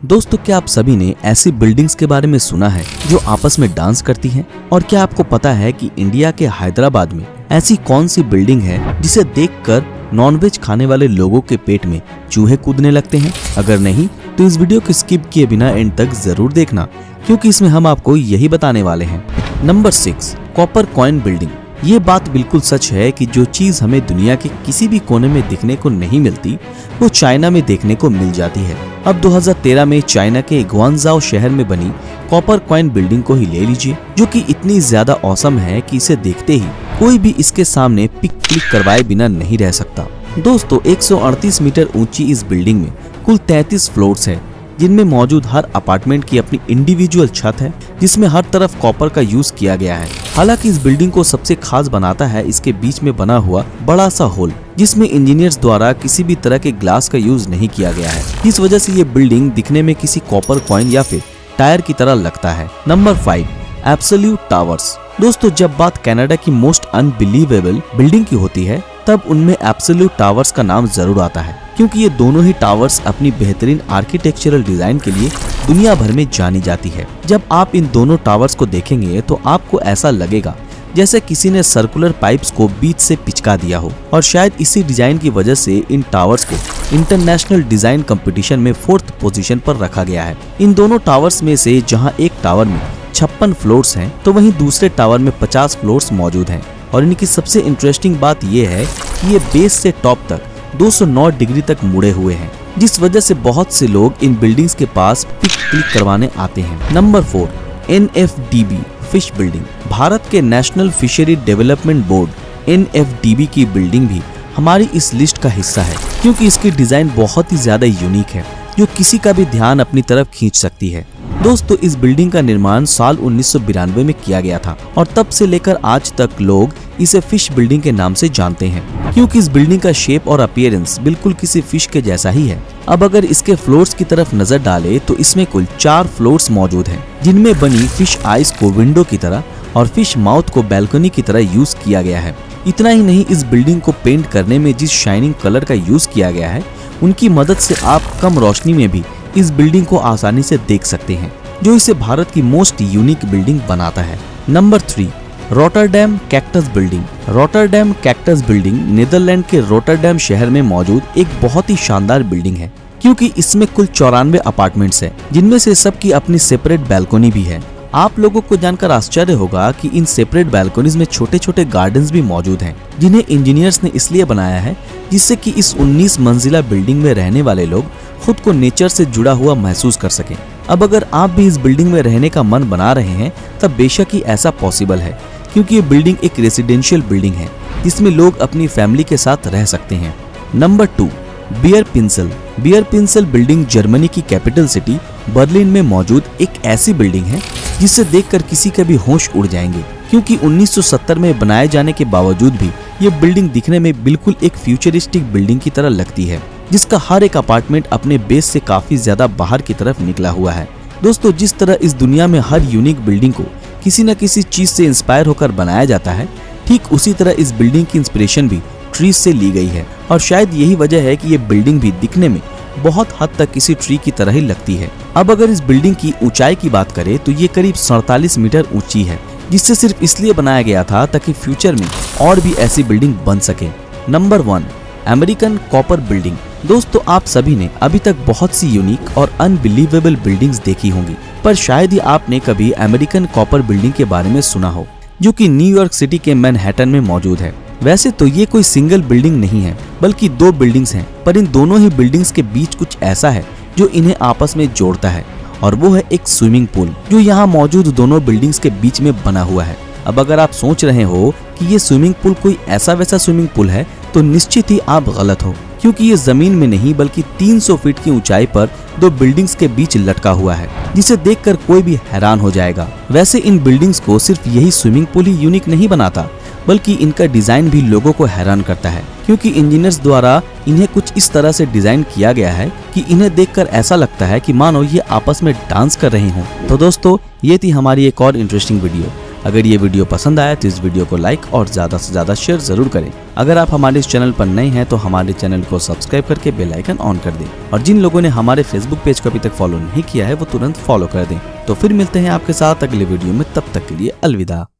दोस्तों, क्या आप सभी ने ऐसी बिल्डिंग्स के बारे में सुना है जो आपस में डांस करती हैं? और क्या आपको पता है कि इंडिया के हैदराबाद में ऐसी कौन सी बिल्डिंग है जिसे देखकर नॉनवेज खाने वाले लोगों के पेट में चूहे कूदने लगते हैं? अगर नहीं तो इस वीडियो को स्किप किए बिना एंड तक जरूर देखना, क्योंकि इसमें हम आपको यही बताने वाले हैं। Number 6, copper coin building. ये बात बिल्कुल सच है कि जो चीज हमें दुनिया के किसी भी कोने में दिखने को नहीं मिलती, वो चाइना में देखने को मिल जाती है। अब 2013 में चाइना के ग्वांगझाओ शहर में बनी कॉपर कॉइन बिल्डिंग को ही ले लीजिए, जो कि इतनी ज्यादा औसम है कि इसे देखते ही कोई भी इसके सामने पिक क्लिक करवाए बिना नहीं रह सकता। दोस्तों, 138 मीटर ऊंची इस बिल्डिंग में कुल 33 फ्लोर्स है, जिनमें मौजूद हर अपार्टमेंट की अपनी इंडिविजुअल छत है, जिसमें हर तरफ कॉपर का यूज किया गया है। हालांकि इस बिल्डिंग को सबसे खास बनाता है इसके बीच में बना हुआ बड़ा सा होल, जिसमें इंजीनियर्स द्वारा किसी भी तरह के ग्लास का यूज नहीं किया गया है। इस वजह से ये बिल्डिंग दिखने में किसी कॉपर कॉइन या फिर टायर की तरह लगता है। Number 5, absolute towers. दोस्तों, जब बात कनाडा की मोस्ट अनबिलीवेबल बिल्डिंग की होती है, तब उनमें एब्सोल्यूट टावर्स का नाम जरूर आता है, क्योंकि ये दोनों ही टावर्स अपनी बेहतरीन आर्किटेक्चरल डिजाइन के लिए दुनिया भर में जानी जाती है। जब आप इन दोनों टावर्स को देखेंगे तो आपको ऐसा लगेगा जैसे किसी ने सर्कुलर पाइप्स को बीच से पिचका दिया हो, और शायद इसी डिजाइन की वजह से इन टावर्स को इंटरनेशनल डिजाइन कंपटीशन में 4th पोजीशन पर रखा गया है। इन दोनों टावर्स में से जहां एक टावर में 56 फ्लोर्स हैं, तो वहीं दूसरे टावर में 50 फ्लोर्स मौजूद हैं। और इनकी सबसे इंटरेस्टिंग बात यह है कि ये बेस से टॉप तक 209 डिग्री तक मुड़े हुए हैं, जिस वजह से बहुत से लोग इन बिल्डिंग्स के पास पिक क्लिक करवाने आते हैं। Number 4, NFDB fish building. Bharat के national fishery development board NFDB की बिल्डिंग भी हमारी इस लिस्ट का हिस्सा है, क्योंकि इसकी डिजाइन बहुत ही ज्यादा यूनिक है, जो किसी का भी ध्यान अपनी तरफ खींच सकती है। दोस्तों, इस बिल्डिंग का निर्माण साल 1992 में किया गया था, और तब से लेकर आज तक लोग इसे फिश बिल्डिंग के नाम से जानते हैं, क्योंकि इस बिल्डिंग का शेप और अपीयरेंस बिल्कुल किसी फिश के जैसा ही है। अब अगर इसके फ्लोर्स की तरफ नजर डालें तो इसमें कुल 4 फ्लोर्स मौजूद हैं, जिनमें बनी फिश आइज को विंडो की तरह और फिश माउथ को बैल्कनी की तरह यूज किया गया है। इतना ही नहीं, इस बिल्डिंग को पेंट करने में जिस शाइनिंग कलर का यूज किया गया है, उनकी मदद से आप कम रोशनी में भी इस बिल्डिंग को आसानी से देख सकते हैं, जो इसे भारत की मोस्ट यूनिक बिल्डिंग बनाता है। Number 3, Rotterdam cactus building. Rotterdam cactus building Netherland के रोटरडैम शहर में मौजूद एक बहुत ही शानदार बिल्डिंग है, क्योंकि इसमें कुल 94 अपार्टमेंट्स हैं, जिनमें से सबकी अपनी सेपरेट बैल्कनी भी है। आप लोगों को जानकर आश्चर्य होगा कि इन सेपरेट बैल्कनीज में छोटे छोटे गार्डन्स भी मौजूद हैं, जिन्हें इंजीनियर्स ने इसलिए बनाया है जिससे कि इस 19 मंजिला बिल्डिंग में रहने वाले लोग खुद को नेचर से जुड़ा हुआ महसूस कर सकें। अब अगर आप भी इस बिल्डिंग में रहने का मन बना रहे हैं, तब बेशक ही ऐसा पॉसिबल है, क्योंकि ये बिल्डिंग एक रेसिडेंशियल बिल्डिंग है, जिसमें लोग अपनी फैमिली के साथ रह सकते हैं। Number 2, Bierpinsel. Bierpinsel building Germany की कैपिटल सिटी बर्लिन में मौजूद एक ऐसी बिल्डिंग है जिसे देखकर किसी के भी होश उड़ जाएंगे, क्योंकि 1970 में बनाए जाने के बावजूद भी ये बिल्डिंग दिखने में बिल्कुल एक फ्यूचरिस्टिक बिल्डिंग की तरह लगती है, जिसका हर एक अपार्टमेंट अपने बेस से काफी ज्यादा बाहर की तरफ निकला हुआ है। दोस्तों, जिस तरह इस दुनिया में हर यूनिक बिल्डिंग को किसी न किसी चीज से इंस्पायर होकर बनाया जाता है, ठीक उसी तरह इस बिल्डिंग की इंस्पिरेशन भी ट्रीज से ली गई है, और शायद यही वजह है कि ये बिल्डिंग भी दिखने में बहुत हद तक किसी ट्री की तरह ही लगती है। अब अगर इस बिल्डिंग की ऊंचाई की बात करें तो ये करीब 47 मीटर ऊंची है, जिससे सिर्फ इसलिए बनाया गया था ताकि फ्यूचर में और भी ऐसी बिल्डिंग बन सके। Number 1, American copper building. दोस्तों, आप सभी ने अभी तक बहुत सी यूनिक और अनबिलीवेबल बिल्डिंग्स देखी होंगी, पर शायद ही आपने कभी अमेरिकन कॉपर बिल्डिंग के बारे में सुना हो, जो कि न्यूयॉर्क सिटी के मैनहट्टन में मौजूद है। वैसे तो ये कोई सिंगल बिल्डिंग नहीं है, बल्कि 2 बिल्डिंग्स हैं, पर इन दोनों ही बिल्डिंग्स के बीच कुछ ऐसा है जो इन्हें आपस में जोड़ता है, और वो है एक स्विमिंग पूल, जो यहाँ मौजूद दोनों बिल्डिंग्स के बीच में बना हुआ है। अब अगर आप सोच रहे हो कि ये स्विमिंग पूल कोई ऐसा वैसा स्विमिंग पूल है, तो निश्चित ही आप गलत हो, क्योंकि ये जमीन में नहीं बल्कि 300 फीट की ऊंचाई पर 2 बिल्डिंग्स के बीच लटका हुआ है, जिसे देखकर कोई भी हैरान हो जाएगा। वैसे इन बिल्डिंग्स को सिर्फ यही स्विमिंग पूल ही यूनिक नहीं बनाता, बल्कि इनका डिजाइन भी लोगों को हैरान करता है, क्योंकि इंजीनियर्स द्वारा इन्हें कुछ इस तरह से डिजाइन किया गया है कि इन्हें देखकर ऐसा लगता है कि मानो ये आपस में डांस कर रहे हों। तो दोस्तों, ये थी हमारी एक और इंटरेस्टिंग वीडियो। अगर ये वीडियो पसंद आया तो इस वीडियो को लाइक और ज्यादा से ज्यादा शेयर जरूर करें। अगर आप हमारे इस चैनल पर नए हैं तो हमारे चैनल को सब्सक्राइब करके बेल आइकन ऑन कर दें, और जिन लोगों ने हमारे फेसबुक पेज को अभी तक फॉलो नहीं किया है वो तुरंत फॉलो कर दें। तो फिर मिलते हैं आपके साथ अगले वीडियो में, तब तक के लिए अलविदा।